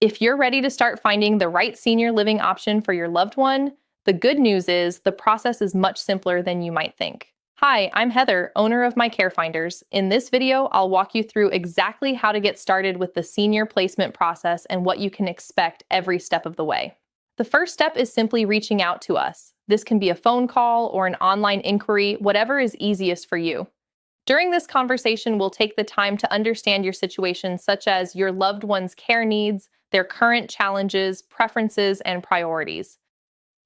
If you're ready to start finding the right senior living option for your loved one, the good news is the process is much simpler than you might think. Hi, I'm Heather, owner of My Care Finders. In this video, I'll walk you through exactly how to get started with the senior placement process and what you can expect every step of the way. The first step is simply reaching out to us. This can be a phone call or an online inquiry, whatever is easiest for you. During this conversation, we'll take the time to understand your situation, such as your loved one's care needs, their current challenges, preferences, and priorities.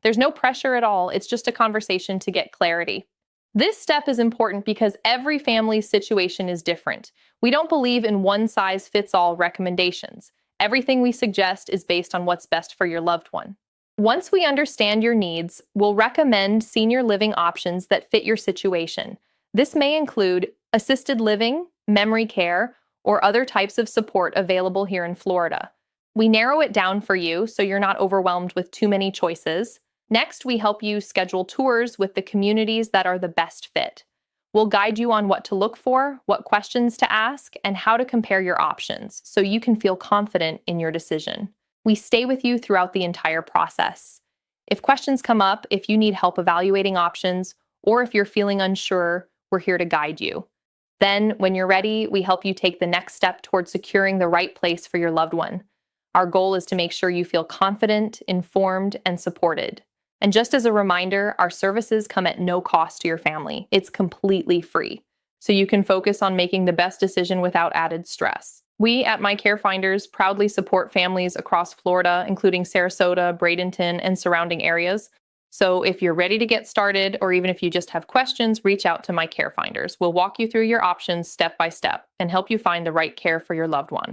There's no pressure at all. It's just a conversation to get clarity. This step is important because every family's situation is different. We don't believe in one-size-fits-all recommendations. Everything we suggest is based on what's best for your loved one. Once we understand your needs, we'll recommend senior living options that fit your situation. This may include assisted living, memory care, or other types of support available here in Florida. We narrow it down for you so you're not overwhelmed with too many choices. Next, we help you schedule tours with the communities that are the best fit. We'll guide you on what to look for, what questions to ask, and how to compare your options so you can feel confident in your decision. We stay with you throughout the entire process. If questions come up, if you need help evaluating options, or if you're feeling unsure, we're here to guide you. Then, when you're ready, we help you take the next step towards securing the right place for your loved one. Our goal is to make sure you feel confident, informed, and supported. And just as a reminder, our services come at no cost to your family. It's completely free, so you can focus on making the best decision without added stress. We at My Care Finders proudly support families across Florida, including Sarasota, Bradenton, and surrounding areas. So if you're ready to get started, or even if you just have questions, reach out to My Care Finders. We'll walk you through your options step by step and help you find the right care for your loved one.